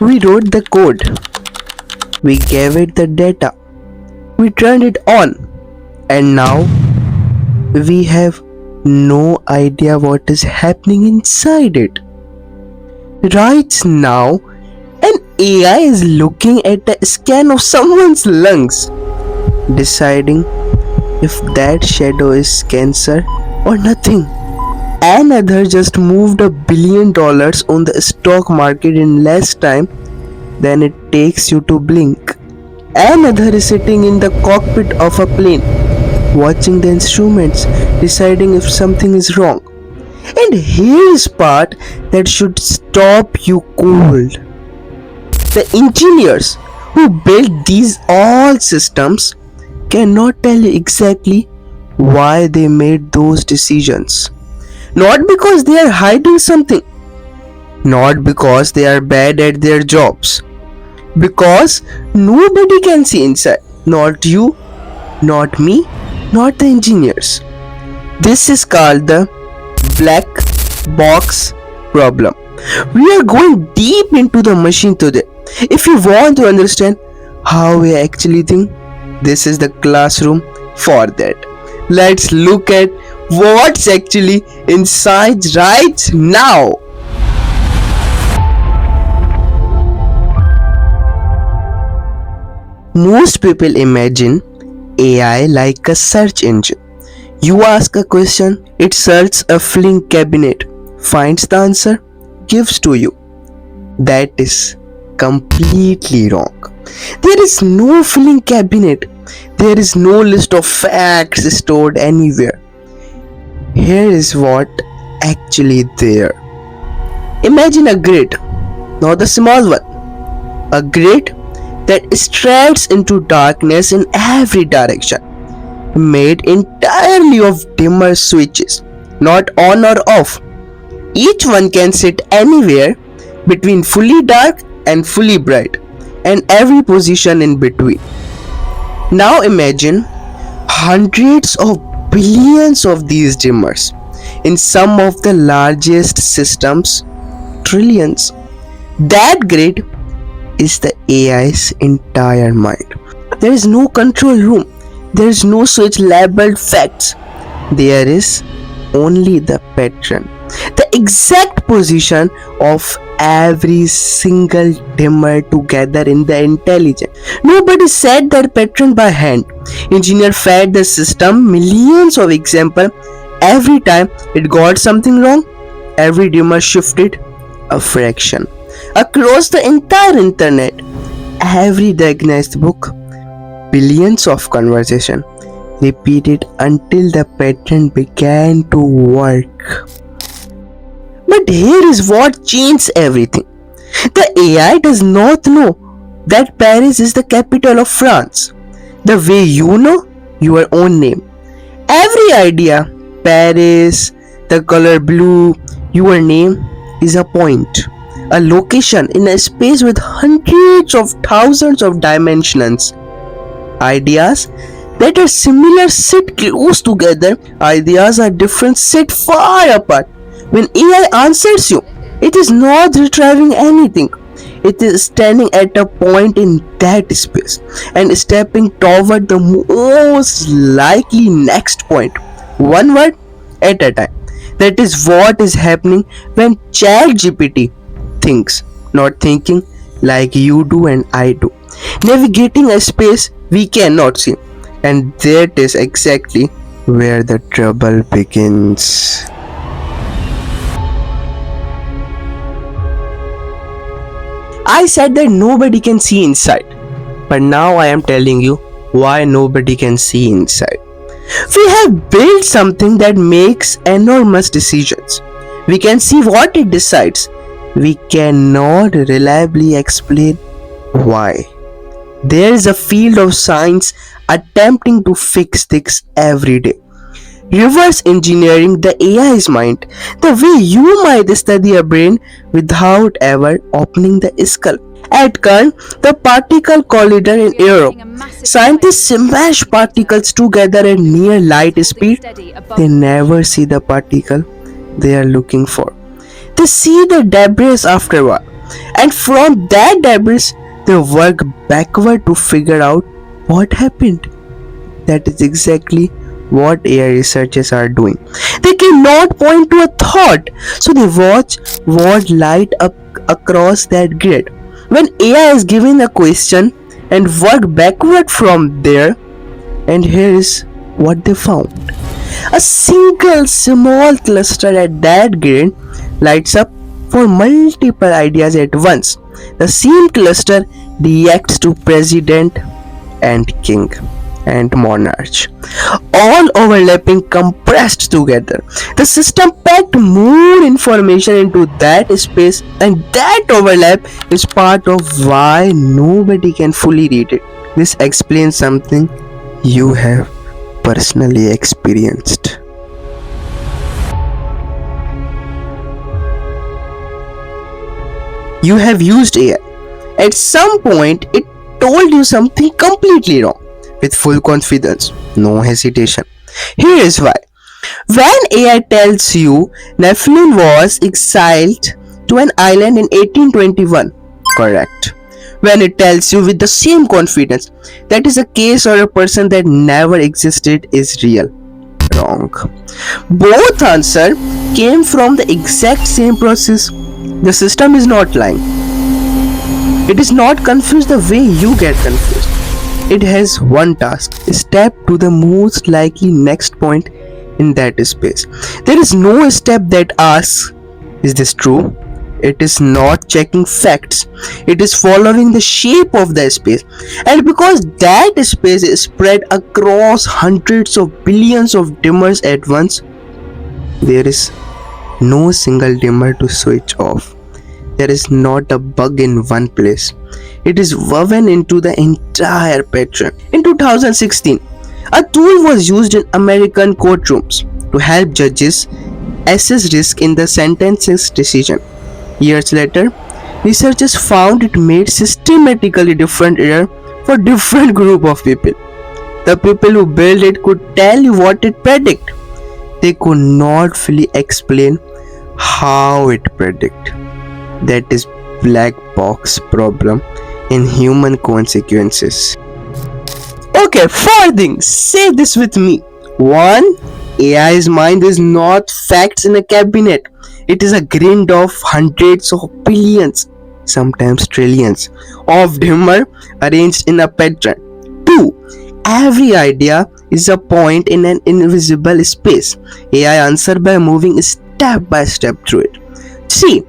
We wrote the code, we gave it the data, we turned it on, and now we have no idea what is happening inside it. Right now, an AI is looking at a scan of someone's lungs, deciding if that shadow is cancer or nothing. Another just moved $1 billion on the stock market in less time than it takes you to blink. Another is sitting in the cockpit of a plane, watching the instruments, deciding if something is wrong. And here is part that should stop you cold. The engineers who built these all systems cannot tell you exactly why they made those decisions. Not because they are hiding something, not because they are bad at their jobs, because nobody can see inside. Not you, not me, not the engineers. This is called the black box problem. We are going deep into the machine today. If you want to understand how we actually think, this is the classroom for that. Let's look at what's actually inside right now. Most people imagine AI like a search engine. You ask a question, it searches a filing cabinet, finds the answer, gives to you. That is completely wrong. There is no filing cabinet. There is no list of facts stored anywhere. Here is what actually there. Imagine a grid, not a small one. A grid that stretches into darkness in every direction, made entirely of dimmer switches, not on or off. Each one can sit anywhere between fully dark and fully bright, and every position in between. Now imagine hundreds of billions of these dimmers in some of the largest systems, trillions. That grid is the AI's entire mind. There is no control room. There is no switch labeled facts. There is only the pattern, the exact position of every single dimmer together in the intelligence. Nobody set that pattern by hand. Engineer fed the system millions of examples. Every time it got something wrong, every dimmer shifted a fraction across the entire internet. Every diagnosed book, billions of conversations repeated until the pattern began to work. But here is what changed everything. The AI does not know that Paris is the capital of France, the way you know your own name. Every idea, Paris, the color blue, your name, is a point, a location in a space with hundreds of thousands of dimensions. Ideas that are similar sit close together, ideas are different sit far apart. When AI answers you, it is not retrieving anything. It is standing at a point in that space and stepping toward the most likely next point, one word at a time. That is what is happening when ChatGPT thinks, not thinking like you do and I do, navigating a space we cannot see. And that is exactly where the trouble begins. I said that nobody can see inside, but now I am telling you why nobody can see inside. We have built something that makes enormous decisions. We can see what it decides. We cannot reliably explain why. There is a field of science attempting to fix this every day. Reverse engineering the AI's mind, the way you might study a brain without ever opening the skull. At CERN, the particle collider in Europe, scientists smash particles together at near light speed. They never see the particle they are looking for. They see the debris afterward. And from that debris, they work backward to figure out what happened. That is exactly what AI researchers are doing. They cannot point to a thought, so they watch what light up across that grid. When AI is given a question and work backward from there, and here is what they found. A single small cluster at that grid lights up for multiple ideas at once. The same cluster reacts to president and king and monarch, all overlapping compressed together. The system packed more information into that space, and that overlap is part of why nobody can fully read it. This explains something you have personally experienced. You have used AI. At some point, it told you something completely wrong with full confidence, no hesitation. Here is why. When AI tells you Nephilim was exiled to an island in 1821, correct. When it tells you with the same confidence that is a case or a person that never existed is real, wrong. Both answer came from the exact same process. The system is not lying. It is not confused the way you get confused. It has one task: step to the most likely next point in that space. There is no step that asks, is this true? It is not checking facts. It is following the shape of the space. And because that space is spread across hundreds of billions of dimmers at once, there is no single dimmer to switch off. There is not a bug in one place. It is woven into the entire pattern. In 2016, a tool was used in American courtrooms to help judges assess risk in the sentencing decision. Years later, researchers found it made systematically different error for different group of people. The people who built it could tell you what it predict. They could not fully explain how it predict. That is black box problem in human consequences. Okay, four things. Say this with me. 1. AI's mind is not facts in a cabinet. It is a grind of hundreds of billions, sometimes trillions, of dimmer arranged in a pattern. 2. Every idea is a point in an invisible space. AI answers by moving step by step through it. 3.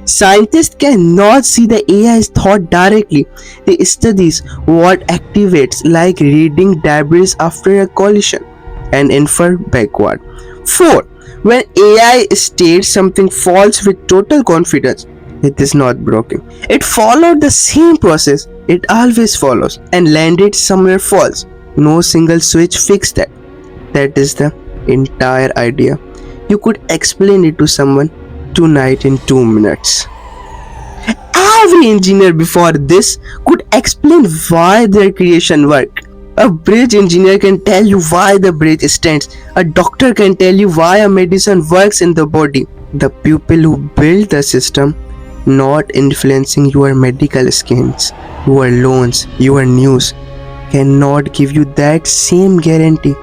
Scientists cannot see the AI's thought directly. They study what activates, like reading debris after a collision, and infer backward. 4. When AI states something false with total confidence, it is not broken. It followed the same process it always follows and landed somewhere false. No single switch fixed that. That is the entire idea. You could explain it to someone tonight in 2 minutes. Every engineer before this could explain why their creation worked. A bridge engineer can tell you why the bridge stands. A doctor can tell you why a medicine works in the body. The people who build the system, not influencing your medical skills, your loans, your news, cannot give you that same guarantee.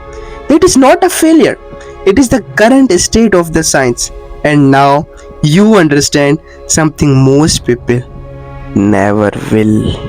That is not a failure. It is the current state of the science. And now you understand something most people never will.